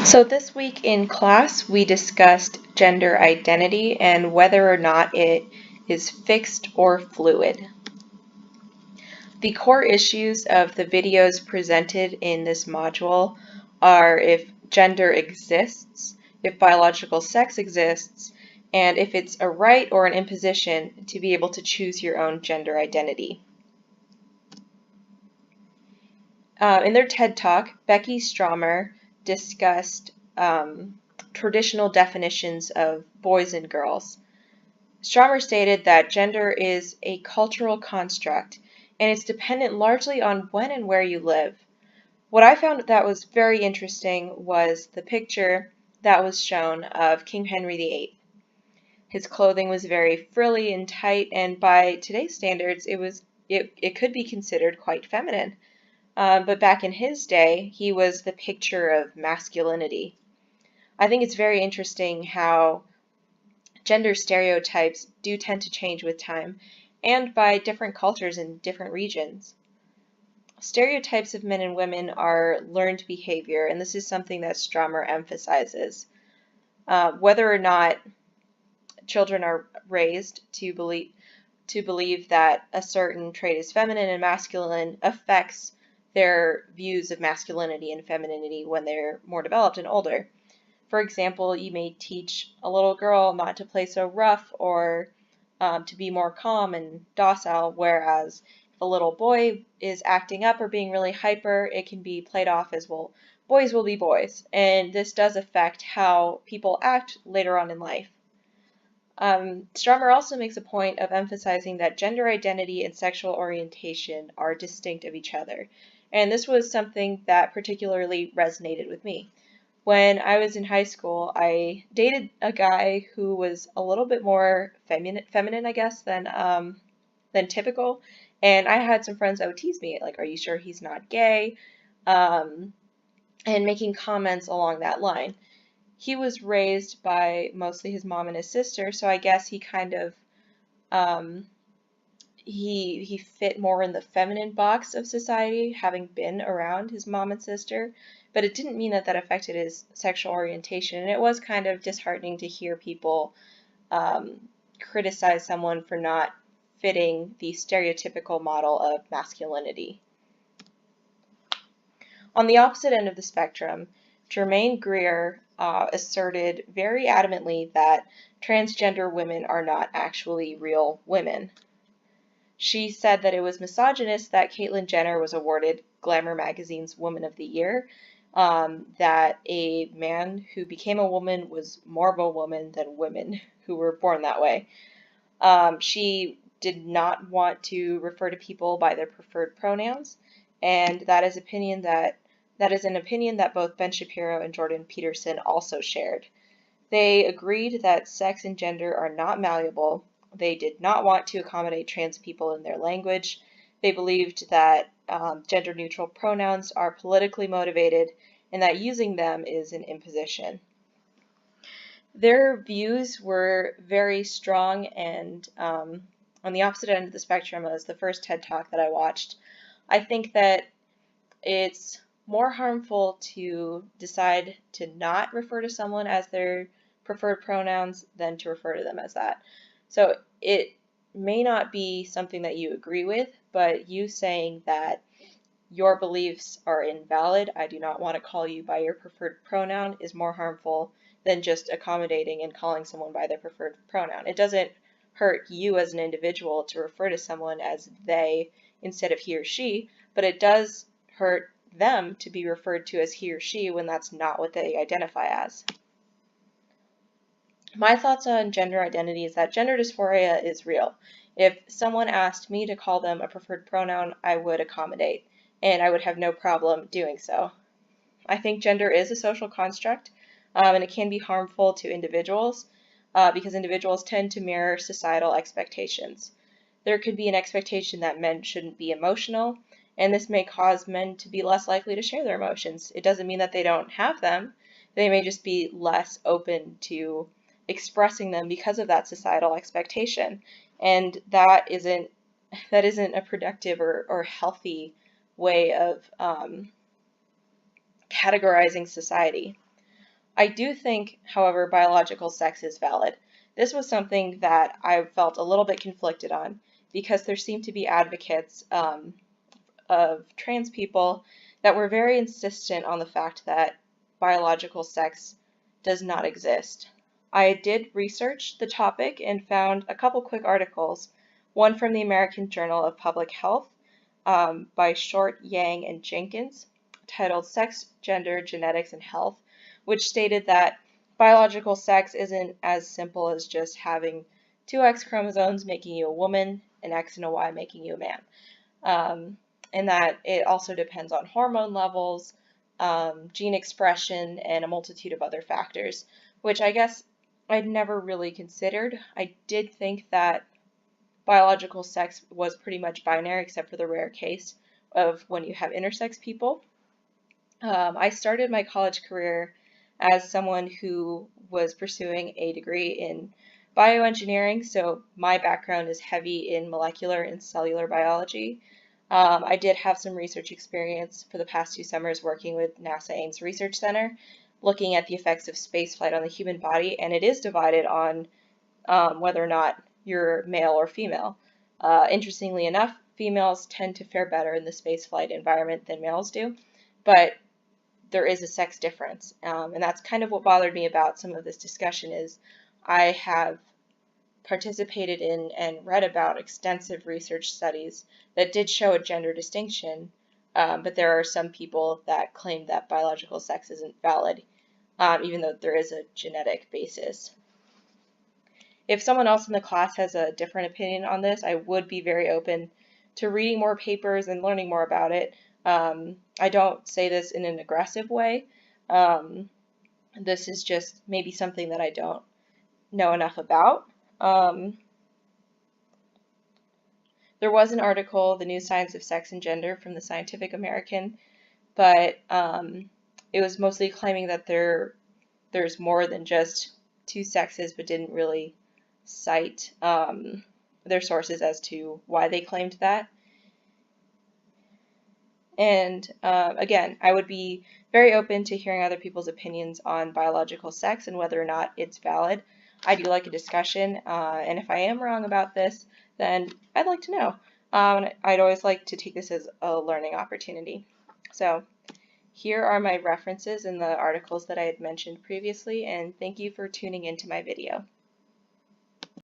So this week in class, we discussed gender identity and whether or not it is fixed or fluid. The core issues of the videos presented in this module are if gender exists, if biological sex exists, and if it's a right or an imposition to be able to choose your own gender identity. In their TED Talk, Becky Stromer discussed traditional definitions of boys and girls. Stromer stated that gender is a cultural construct and it's dependent largely on when and where you live. What I found that was very interesting was the picture that was shown of King Henry VIII. His clothing was very frilly and tight, and by today's standards, it could be considered quite feminine. But back in his day, he was the picture of masculinity. I think it's very interesting how gender stereotypes do tend to change with time and by different cultures in different regions. Stereotypes of men and women are learned behavior, and this is something that Stromer emphasizes. Whether or not children are raised to believe that a certain trait is feminine and masculine affects their views of masculinity and femininity when they're more developed and older. For example, you may teach a little girl not to play so rough or to be more calm and docile, whereas if a little boy is acting up or being really hyper, it can be played off as, well, boys will be boys. And this does affect how people act later on in life. Stromer also makes a point of emphasizing that gender identity and sexual orientation are distinct of each other. And this was something that particularly resonated with me. When I was in high school, I dated a guy who was a little bit more feminine, I guess, than typical. And I had some friends that would tease me, like, "Are you sure he's not gay?" And making comments along that line. He was raised by mostly his mom and his sister, so I guess he kind of he fit more in the feminine box of society, having been around his mom and sister, but it didn't mean that that affected his sexual orientation, and it was kind of disheartening to hear people criticize someone for not fitting the stereotypical model of masculinity. On the opposite end of the spectrum, Germaine Greer asserted very adamantly that transgender women are not actually real women. She said that it was misogynist that Caitlyn Jenner was awarded Glamour magazine's Woman of the Year, that a man who became a woman was more of a woman than women who were born that way. She did not want to refer to people by their preferred pronouns, and that is an opinion that both Ben Shapiro and Jordan Peterson also shared. They agreed that sex and gender are not malleable. They did not want to accommodate trans people in their language. They believed that gender-neutral pronouns are politically motivated and that using them is an imposition. Their views were very strong, and on the opposite end of the spectrum as the first TED Talk that I watched. I think that it's more harmful to decide to not refer to someone as their preferred pronouns than to refer to them as that. So it may not be something that you agree with, but you saying that your beliefs are invalid, I do not want to call you by your preferred pronoun, is more harmful than just accommodating and calling someone by their preferred pronoun. It doesn't hurt you as an individual to refer to someone as they instead of he or she, but it does hurt them to be referred to as he or she when that's not what they identify as. My thoughts on gender identity is that gender dysphoria is real. If someone asked me to call them a preferred pronoun, I would accommodate, and I would have no problem doing so. I think gender is a social construct, and it can be harmful to individuals because individuals tend to mirror societal expectations. There could be an expectation that men shouldn't be emotional, and this may cause men to be less likely to share their emotions. It doesn't mean that they don't have them. They may just be less open to expressing them because of that societal expectation. And that isn't a productive or healthy way of categorizing society. I do think, however, biological sex is valid. This was something that I felt a little bit conflicted on because there seemed to be advocates of trans people that were very insistent on the fact that biological sex does not exist. I did research the topic and found a couple quick articles, one from the American Journal of Public Health by Short, Yang, and Jenkins, titled Sex, Gender, Genetics, and Health, which stated that biological sex isn't as simple as just having two X chromosomes making you a woman, an X and a Y making you a man. And that it also depends on hormone levels, gene expression, and a multitude of other factors, which I guess I'd never really considered. I did think that biological sex was pretty much binary, except for the rare case of when you have intersex people. I started my college career as someone who was pursuing a degree in bioengineering, so my background is heavy in molecular and cellular biology. I did have some research experience for the past 2 summers working with NASA Ames Research Center, looking at the effects of spaceflight on the human body, and it is divided on whether or not you're male or female. Interestingly enough, females tend to fare better in the spaceflight environment than males do, but there is a sex difference, and that's kind of what bothered me about some of this discussion is I have participated in and read about extensive research studies that did show a gender distinction, but there are some people that claim that biological sex isn't valid, even though there is a genetic basis. If someone else in the class has a different opinion on this, I would be very open to reading more papers and learning more about it. I don't say this in an aggressive way. This is just maybe something that I don't know enough about. There was an article, The New Science of Sex and Gender, from the Scientific American, but it was mostly claiming that there's more than just two sexes, but didn't really cite their sources as to why they claimed that. And again, I would be very open to hearing other people's opinions on biological sex and whether or not it's valid. I do like a discussion, and if I am wrong about this, then I'd like to know. I'd always like to take this as a learning opportunity. So here are my references in the articles that I had mentioned previously, and thank you for tuning into my video.